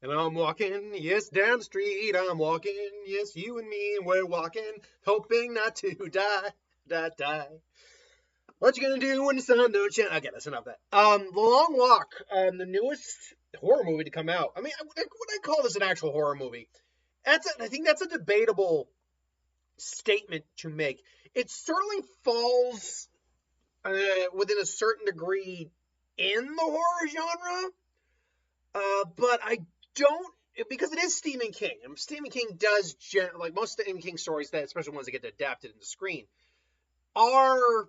And I'm walking, yes, down the street. I'm walking, yes, you and me, we're walking, hoping not to die. What you gonna do when the sun don't shine? Okay, that's enough of that. The Long Walk, the newest horror movie to come out. I mean, would I call this an actual horror movie? I think that's a debatable statement to make. It certainly falls within a certain degree in the horror genre, but I don't because it is Stephen King, and Stephen King does like most Stephen King stories, that especially ones that get adapted into screen, are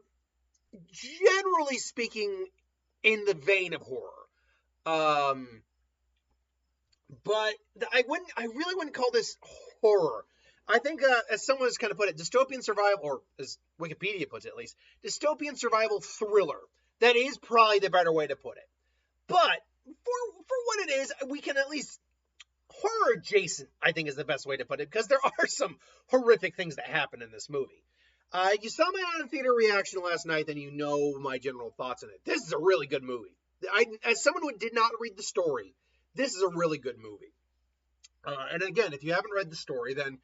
generally speaking in the vein of horror. Um, but I really wouldn't call this horror. I think, as someone has kind of put it, dystopian survival, or as Wikipedia puts it at least, dystopian survival thriller. That is probably the better way to put it. But for what it is, we can at least horror adjacent, I think is the best way to put it, because there are some horrific things that happen in this movie. You saw my on theater reaction last night, then you know my general thoughts on it. This is a really good movie. As someone who did not read the story, this is a really good movie. And again, if you haven't read the story, then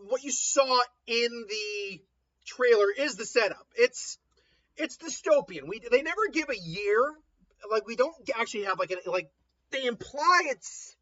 what you saw in the trailer is the setup. It's dystopian. They never give a year. Like, we don't actually have like they imply it's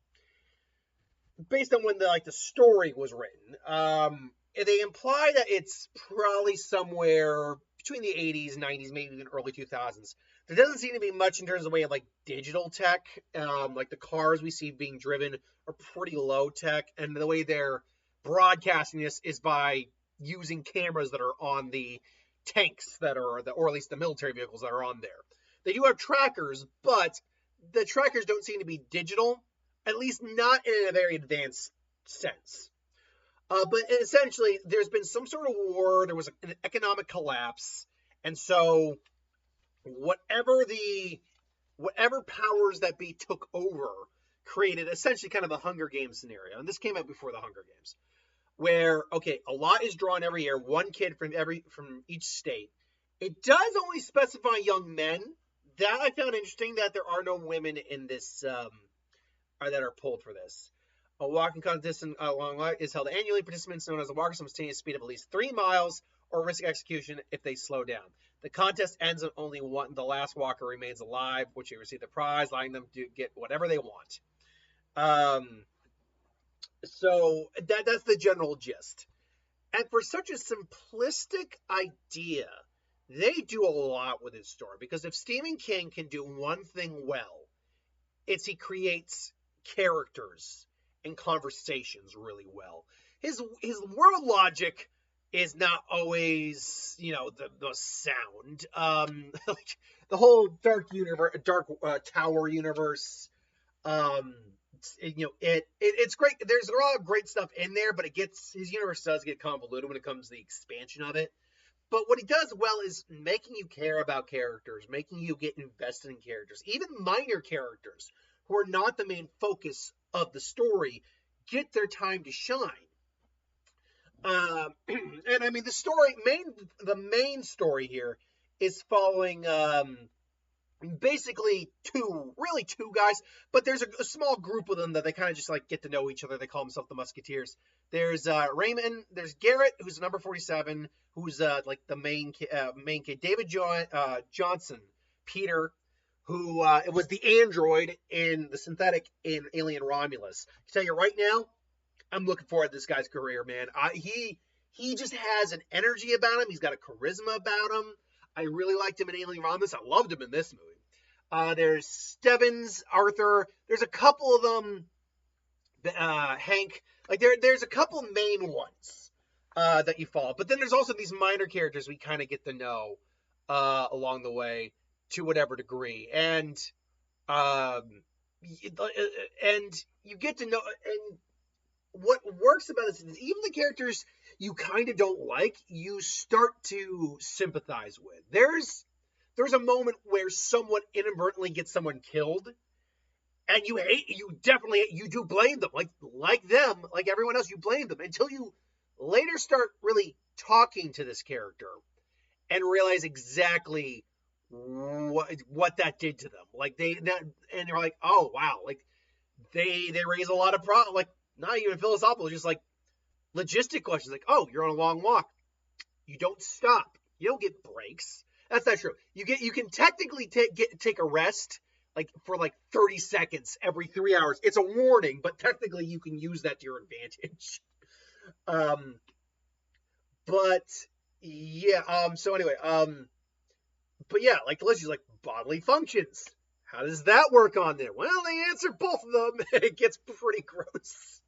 based on when the story was written. They imply that it's probably somewhere between the 80s, 90s, maybe even early 2000s. There doesn't seem to be much in terms of the way of like digital tech. Like the cars we see being driven are pretty low tech, and the way they're broadcasting this is by using cameras that are on the tanks or at least the military vehicles that are on there. They do have trackers, but the trackers don't seem to be digital, at least not in a very advanced sense. But essentially, there's been some sort of war. There was an economic collapse, and so whatever the whatever powers that be took over created essentially kind of a Hunger Games scenario. And this came out before the Hunger Games, where okay, a lot is drawn every year, one kid from each state. It does only specify young men. That I found interesting, that there are no women in this, or that are pulled for this. A walking contest along is held annually. Participants known as a walker simultaneous speed of at least 3 miles or risk execution if they slow down. The contest ends when only one, the last walker remains alive, which they receive the prize, allowing them to get whatever they want. Um, so that's the general gist. And for such a simplistic idea, they do a lot with his story, because if Stephen King can do one thing well, it's he creates characters and conversations really well. His world logic is not always, the sound. Like the whole dark tower universe. Um, it's great. There's a lot of great stuff in there, but his universe does get convoluted when it comes to the expansion of it. But what he does well is making you care about characters, making you get invested in characters. Even minor characters who are not the main focus of the story get their time to shine. And I mean, the main story here is following basically two guys, but there's a small group of them that they kind of just like get to know each other. They call themselves the Musketeers. There's Raymond, there's Garrett, who's number 47, who's like the main kid. David Johnson, Peter, who was the android in the synthetic in Alien Romulus. I tell you right now, I'm looking forward to this guy's career, man. He just has an energy about him. He's got a charisma about him. I really liked him in Alien Romulus. I loved him in this movie. There's Stebbins, Arthur. There's a couple of them. Hank. Like there's a couple main ones that you follow, but then there's also these minor characters we kind of get to know along the way to whatever degree, um, and you get to know. And what works about this is even the characters you kind of don't like, you start to sympathize with. There's a moment where someone inadvertently gets someone killed, and you do blame them, like them, like everyone else, you blame them until you later start really talking to this character and realize exactly what that did to them. Like and they're like, oh wow, like they raise a lot of problems. Like not even philosophical, just like logistic questions. Like, oh, you're on a long walk, you don't stop, you don't get breaks. That's not true. You can technically take a rest like for like 30 seconds every 3 hours. It's a warning, but technically you can use that to your advantage. Um, but yeah. So anyway. But yeah, like Lizzie's like bodily functions. How does that work on there? Well, they answer both of them, and it gets pretty gross.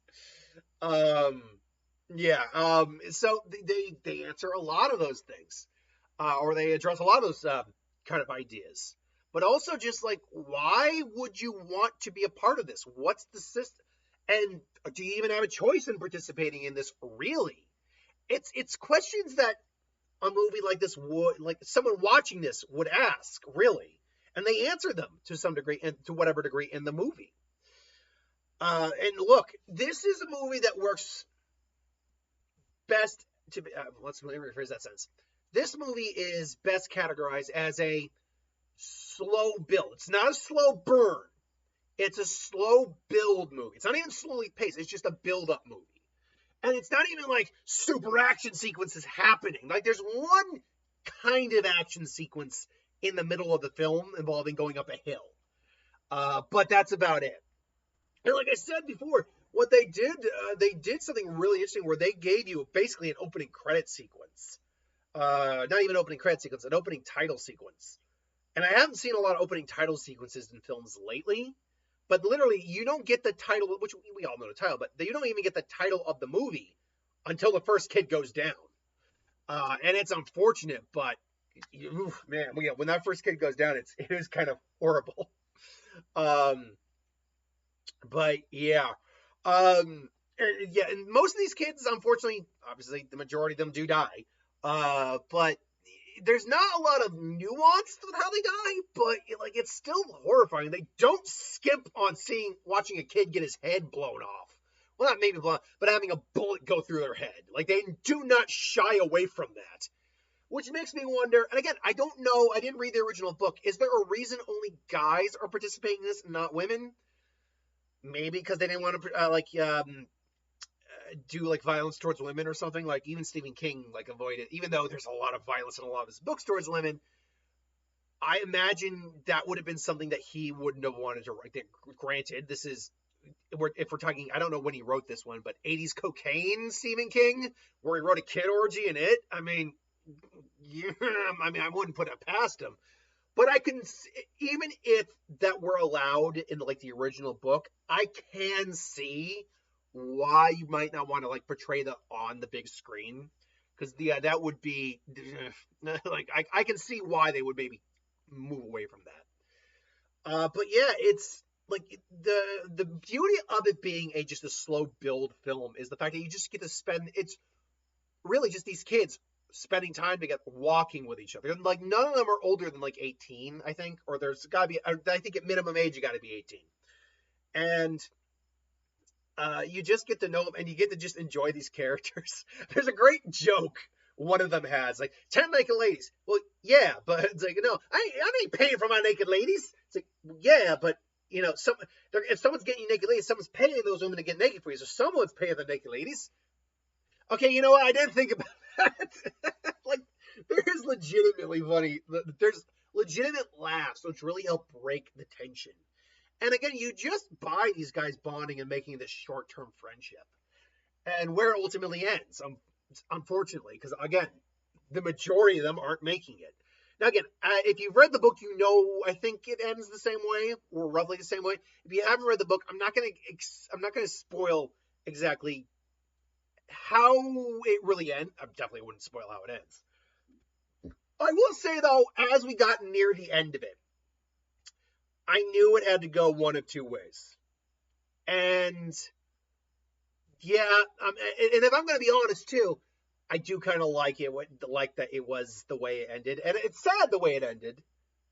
Um, yeah. So they answer a lot of those things, or they address a lot of those kind of ideas. But also, just like, why would you want to be a part of this? What's the system? And do you even have a choice in participating in this? Really, it's questions that a movie like this would, like someone watching this would ask, really, and they answer them to some degree and to whatever degree in the movie. And look, this is a movie that works best to let me rephrase that sentence. This movie is best categorized as a slow build. It's not a slow burn. It's a slow build movie. It's not even slowly paced. It's just a build-up movie. And it's not even like super action sequences happening. Like there's one kind of action sequence in the middle of the film involving going up a hill. But that's about it. And like I said before, what they did something really interesting where they gave you basically an opening credit sequence. Not even opening credit sequence, an opening title sequence. And I haven't seen a lot of opening title sequences in films lately. But literally, you don't get the title, which we all know the title, but you don't even get the title of the movie until the first kid goes down. And it's unfortunate, but man, when that first kid goes down, it is kind of horrible. But yeah. And most of these kids, unfortunately, obviously, the majority of them do die. But there's not a lot of nuance with how they die, but like it's still horrifying. They don't skimp on watching a kid get his head blown off. Well, not maybe blown, but having a bullet go through their head. Like they do not shy away from that, which makes me wonder. And again, I don't know. I didn't read the original book. Is there a reason only guys are participating in this, and not women? Maybe because they didn't want to do like violence towards women or something. Like even Stephen King like avoided, even though there's a lot of violence in a lot of his books towards women. I imagine that would have been something that he wouldn't have wanted to write. Granted, this is if we're talking, I don't know when he wrote this one, but 80s cocaine Stephen King, where he wrote a kid orgy in it. I mean, yeah, I wouldn't put it past him. But I can, even if that were allowed in like the original book, I can see why you might not want to like portray that on the big screen, because that would be like I can see why they would maybe move away from that. But yeah, it's like the beauty of it being just a slow build film is the fact that you just get to spend. It's really just these kids spending time together, walking with each other. And like none of them are older than like 18, I think, or there's got to be. I think at minimum age you got to be 18, and you just get to know them and you get to just enjoy these characters. There's a great joke one of them has, like 10 naked ladies. Well, yeah, but it's like, no, I ain't paying for my naked ladies. It's like, yeah, but if someone's getting you naked ladies, someone's paying those women to get naked for you. So someone's paying the naked ladies. Okay, you know what? I didn't think about that. Like, there's legitimately funny. There's legitimate laughs, which really help break the tension. And again, you just buy these guys bonding and making this short-term friendship. And where it ultimately ends, unfortunately, because again, the majority of them aren't making it. Now again, if you've read the book, I think it ends the same way, or roughly the same way. If you haven't read the book, I'm not gonna spoil exactly how it really ends. I definitely wouldn't spoil how it ends. I will say though, as we got near the end of it, I knew it had to go one of two ways. And yeah, and if I'm going to be honest too, I do kind of like that it was the way it ended. And it's sad the way it ended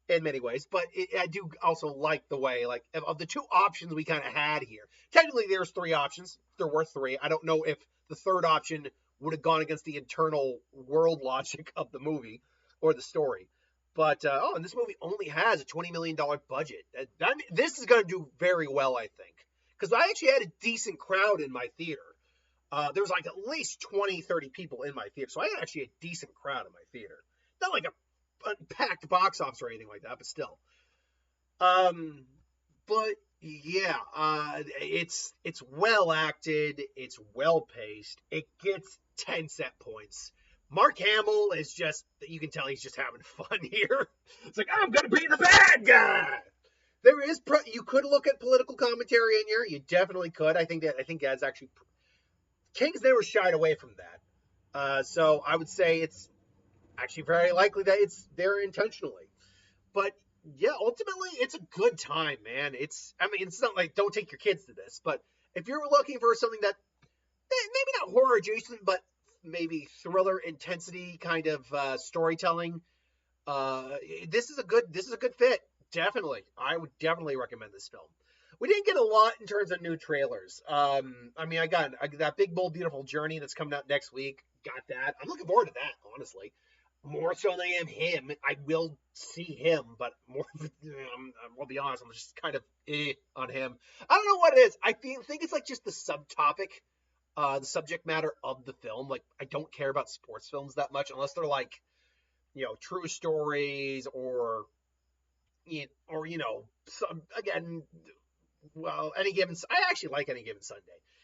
in many ways, but I do also like the way, like, of the two options we kind of had here. Technically, there's three options. There were three. I don't know if the third option would have gone against the internal world logic of the movie or the story. But and this movie only has a $20 million budget. This is going to do very well, I think, because I actually had a decent crowd in my theater. There was like at least 20, 30 people in my theater, so I had actually a decent crowd in my theater. Not like a packed box office or anything like that, but still. But yeah, it's well acted, it's well paced, it gets 10 set points. Mark Hamill is just, you can tell he's just having fun here. It's like, I'm gonna be the bad guy. There is, you could look at political commentary in here. You definitely could. I think that's actually, King's never shied away from that. So I would say it's actually very likely that it's there intentionally. But yeah, ultimately, it's a good time, man. It's not like don't take your kids to this, but if you're looking for something that maybe not horror adjacent, but maybe thriller intensity kind of storytelling, this is a good fit. Definitely, I would definitely recommend this film. We didn't get a lot in terms of new trailers. I got that Big Bold Beautiful Journey that's coming out next week. Got that. I'm looking forward to that, honestly. More so than I am him. I will see him, but more. I'll be honest. I'm just kind of on him. I don't know what it is. I think it's like just the subtopic, the subject matter of the film. Like I don't care about sports films that much unless they're like, true stories or some again. Well, I actually like Any Given Sunday.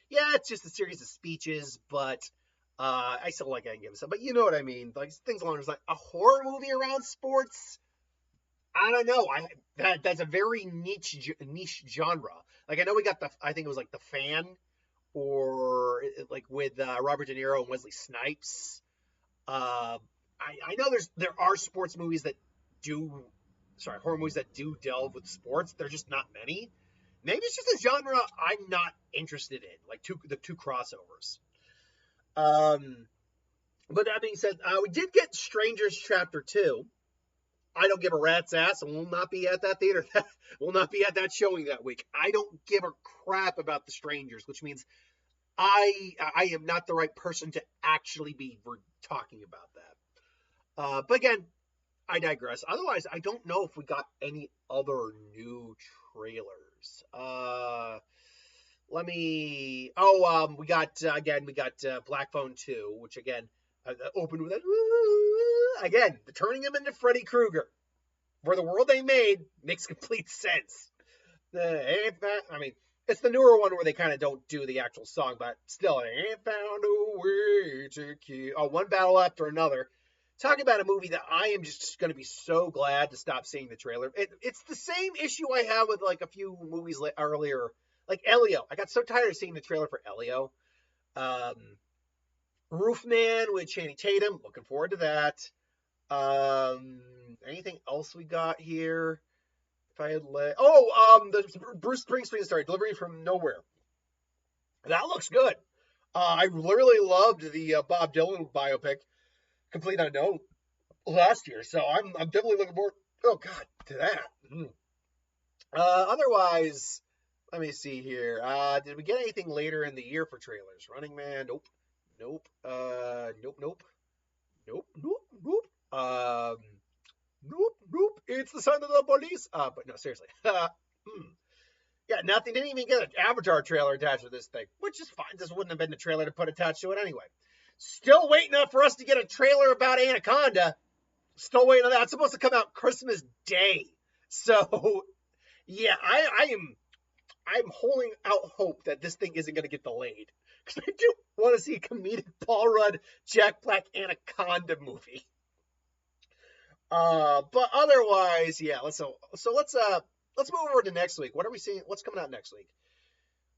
Yeah, it's just a series of speeches, but I still like Any Given Sunday. But you know what I mean, like things along those lines. A horror movie around sports. I don't know. That's a very niche genre. Like I know we got I think it was like The Fan, or like with Robert De Niro and Wesley Snipes. I know there are sports movies that horror movies that do delve with sports. They're just not many. Maybe it's just a genre I'm not interested in, like the two crossovers. But that being said, we did get Strangers Chapter 2. I don't give a rat's ass, and will not be at that theater. Will not be at that showing that week. I don't give a crap about The Strangers, which means I am not the right person to actually be talking about that. But again, I digress. Otherwise, I don't know if we got any other new trailers. We got Black Phone 2, which again opened with that again, turning him into Freddy Krueger. For the world they made makes complete sense. It's the newer one where they kind of don't do the actual song, but still, I ain't found a way to kill. One battle after another. Talk about a movie that I am just going to be so glad to stop seeing the trailer. It's the same issue I had with like a few movies earlier, like Elio. I got so tired of seeing the trailer for Elio. Roofman with Channing Tatum. Looking forward to that. Anything else we got here? If I had the Bruce Springsteen story, Delivery from Nowhere. That looks good. I literally loved the Bob Dylan biopic, Complete Unknown, last year, so I'm definitely looking forward. Oh God, to that. Otherwise, let me see here. Did we get anything later in the year for trailers? Running Man, nope. Nope. Nope. It's the son of the police. But no, seriously. Yeah, nothing. Didn't even get an Avatar trailer attached to this thing, which is fine. This wouldn't have been the trailer to put attached to it anyway. Still waiting for us to get a trailer about Anaconda. Still waiting on that. It's supposed to come out Christmas Day. So, yeah, I'm holding out hope that this thing isn't going to get delayed. Because I do want to see a comedic Paul Rudd, Jack Black Anaconda movie. But otherwise, yeah. Let's move over to next week. What are we seeing? What's coming out next week?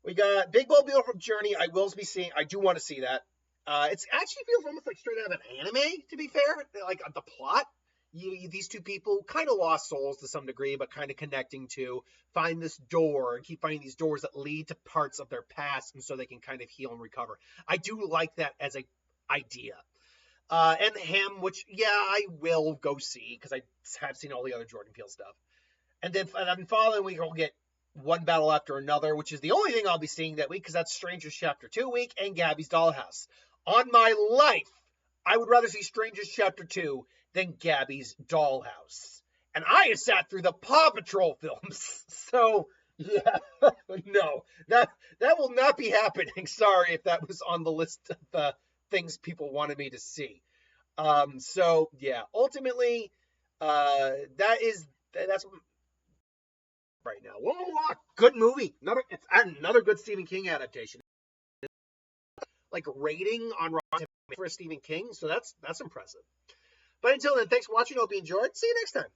We got Big Bold Beautiful Journey. I do want to see that. It actually feels almost like straight out of an anime, to be fair. Like the plot, these two people kind of lost souls to some degree, but kind of connecting to find this door and keep finding these doors that lead to parts of their past, and so they can kind of heal and recover. I do like that as an idea. And Him, which I will go see because I have seen all the other Jordan Peele stuff. And then following week we'll get One Battle After Another, which is the only thing I'll be seeing that week because that's Strangers Chapter 2 week and Gabby's Dollhouse. On my life, I would rather see Strangers Chapter 2 than Gabby's Dollhouse. And I have sat through the Paw Patrol films. So, yeah, no, that will not be happening. Sorry if that was on the list of the things people wanted me to see. So yeah, ultimately, that's right now. Whoa, good movie. Another good Stephen King adaptation. Like rating on Rotten Tomatoes for Stephen King, so that's impressive. But until then, thanks for watching. Hope you enjoyed. See you next time.